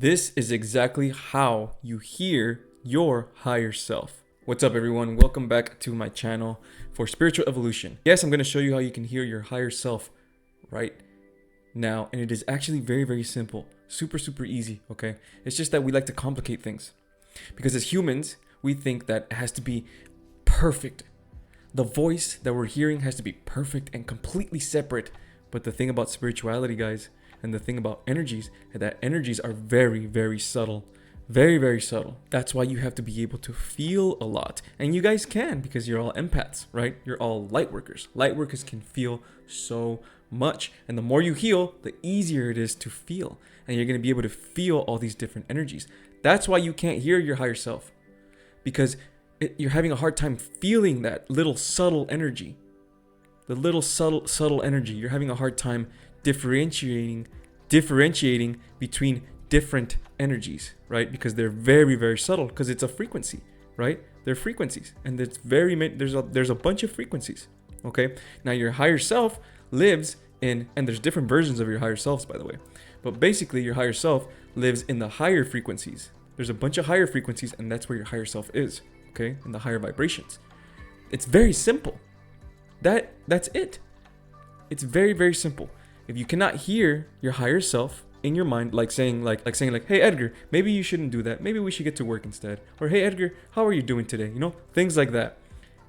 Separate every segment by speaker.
Speaker 1: This is exactly how you hear your higher self. What's up, everyone? Welcome back to my channel for spiritual evolution. Yes, I'm going to show you how you can hear your higher self right now. And it is actually very, very simple. Super easy, okay? It's just that we like to complicate things. Because as humans, we think that it has to be perfect. The voice that we're hearing has to be perfect and completely separate. But the thing about spirituality, guys, and the thing about energies, is that energies are very, very subtle. Very subtle. That's why you have to be able to feel a lot. And you guys can, because you're all empaths, right? You're all light workers. Light workers can feel so much. And the more you heal, the easier it is to feel. And you're going to be able to feel all these different energies. That's why you can't hear your higher self. Because you're having a hard time feeling that little subtle energy. The little subtle energy. You're having a hard time differentiating between different energies, right? Because they're very subtle, because it's a frequency, right? They're frequencies, and there's a bunch of frequencies. Okay, now your higher self lives in, and there's different versions of your higher selves, by the way, but basically your higher self lives in the higher frequencies. There's a bunch of higher frequencies, and that's where your higher self is. Okay, in the higher vibrations. It's very simple. That's it. It's very simple. If you cannot hear your higher self in your mind, like saying, hey Edgar, maybe you shouldn't do that. Maybe we should get to work instead. Or hey Edgar, how are you doing today? You know, things like that.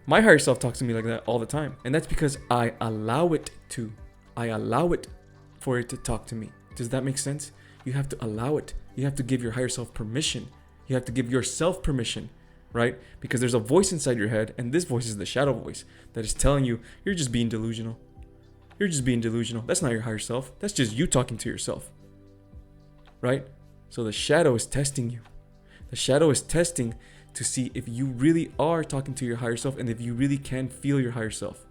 Speaker 1: My higher self talks to me like that all the time. And that's because I allow it to. I allow it for it to talk to me. Does that make sense? You have to allow it. You have to give your higher self permission. You have to give yourself permission, right? Because there's a voice inside your head, and this voice is the shadow voice that is telling you you're just being delusional. You're just being delusional. That's not your higher self. That's just you talking to yourself. Right? So the shadow is testing you. The shadow is testing to see if you really are talking to your higher self and if you really can feel your higher self.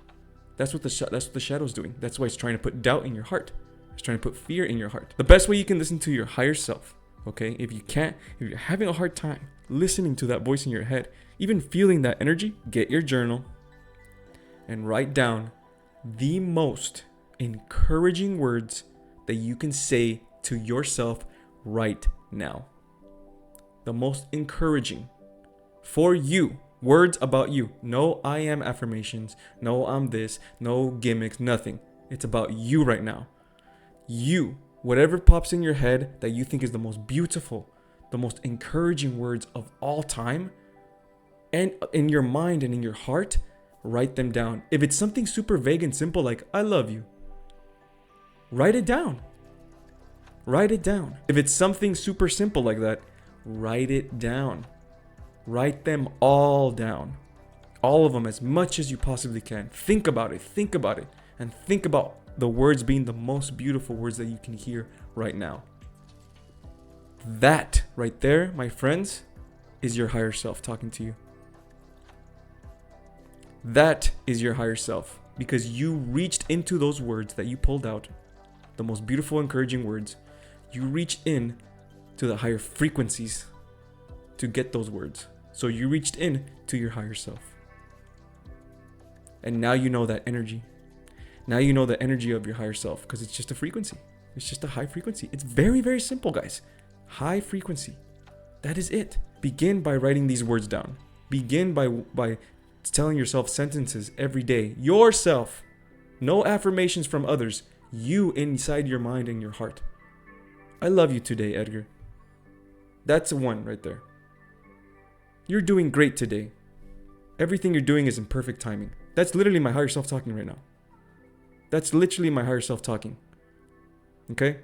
Speaker 1: That's what the shadow's doing. That's why it's trying to put doubt in your heart. It's trying to put fear in your heart. The best way you can listen to your higher self, okay? If you're having a hard time listening to that voice in your head, even feeling that energy, get your journal and write down the most encouraging words that you can say to yourself right now. The most encouraging for you. Words about you. No I am affirmations. No I'm this. No gimmicks. Nothing. It's about you right now. You. Whatever pops in your head that you think is the most beautiful, the most encouraging words of all time, and in your mind and in your heart, write them down. If it's something super vague and simple like I love you, write it down. Write it down. If it's something super simple like that, write it down. Write them all down. All of them, as much as you possibly can. Think about it. And think about the words being the most beautiful words that you can hear right now. That right there, my friends, is your higher self talking to you. That is your higher self, because you reached into those words that you pulled out, the most beautiful, encouraging words. You reached in to the higher frequencies to get those words. So you reached in to your higher self. And now you know that energy. Now you know the energy of your higher self, because it's just a frequency. It's just a high frequency. It's very simple, guys. High frequency. That is it. Begin by writing these words down. Begin by telling yourself sentences every day. Yourself. No affirmations from others. You inside your mind and your heart. I love you today, Edgar. That's a one right there. You're doing great today. Everything you're doing is in perfect timing. That's literally my higher self talking right now. That's literally my higher self talking. Okay?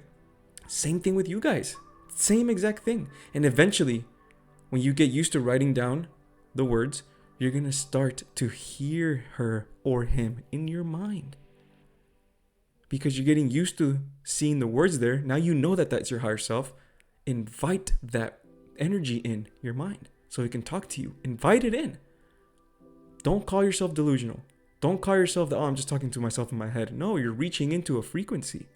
Speaker 1: Same thing with you guys. Same exact thing. And eventually, when you get used to writing down the words, you're going to start to hear her or him in your mind. Because you're getting used to seeing the words there. Now you know that that's your higher self. Invite that energy in your mind so it can talk to you. Invite it in. Don't call yourself delusional. Don't call yourself I'm just talking to myself in my head. No, you're reaching into a frequency.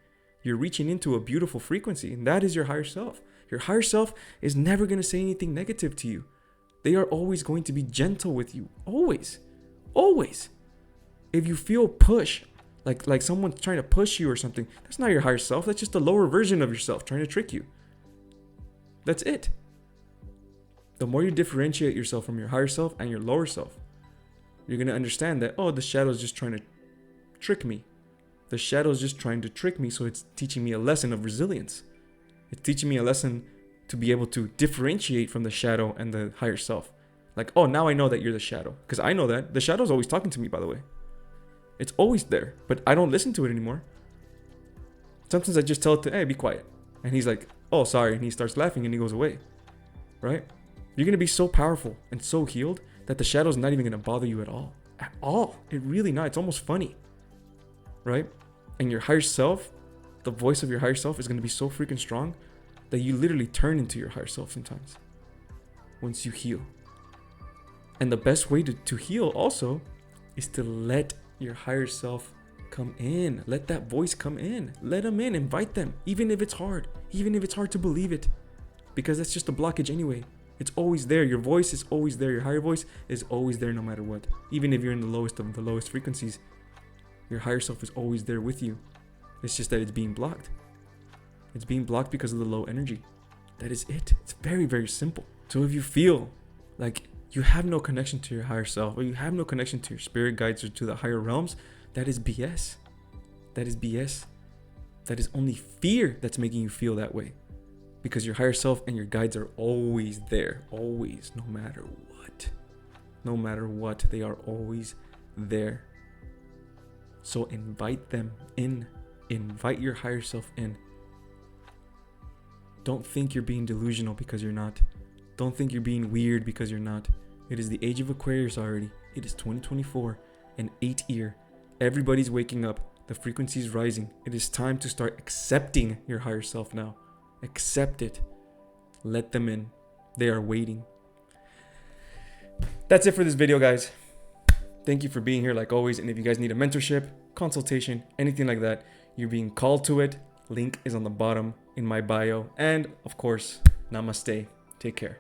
Speaker 1: You're reaching into a beautiful frequency, and that is your higher self. Your higher self is never going to say anything negative to you. They are always going to be gentle with you. Always. If you feel push, like someone's trying to push you or something, that's not your higher self. That's just a lower version of yourself trying to trick you. That's it. The more you differentiate yourself from your higher self and your lower self, you're going to understand that, oh, the shadow is just trying to trick me. The shadow is just trying to trick me, so it's teaching me a lesson of resilience. It's teaching me a lesson to be able to differentiate from the shadow and the higher self. Like, oh, now I know that you're the shadow. Because I know that. The shadow's always talking to me, by the way. It's always there, but I don't listen to it anymore. Sometimes I just tell it to, hey, be quiet. And he's like, oh, sorry. And he starts laughing and he goes away. Right? You're going to be so powerful and so healed that the shadow's not even going to bother you at all. At all. It really not. It's almost funny. Right? And your higher self, the voice of your higher self is going to be so freaking strong that you literally turn into your higher self sometimes once you heal. And the best way to heal also is to let your higher self come in. Let that voice come in. Let them in. Invite them. Even if it's hard. Even if it's hard to believe it. Because that's just a blockage anyway. It's always there. Your voice is always there. Your higher voice is always there no matter what. Even if you're in the lowest of the lowest frequencies, your higher self is always there with you. It's just that it's being blocked. It's being blocked because of the low energy. That is it. It's very, very simple. So if you feel like you have no connection to your higher self, or you have no connection to your spirit guides or to the higher realms, that is BS. That is BS. That is only fear that's making you feel that way. Because your higher self and your guides are always there. Always. No matter what. No matter what. They are always there. So invite them in. Invite your higher self in. Don't think you're being delusional because you're not. Don't think you're being weird because you're not. It is the age of Aquarius already. It is 2024, an 8th year. Everybody's waking up. The frequency is rising. It is time to start accepting your higher self now. Accept it. Let them in. They are waiting. That's it for this video, guys. Thank you for being here like always. And if you guys need a mentorship, consultation, anything like that, you're being called to it. Link is on the bottom in my bio. And of course, namaste. Take care.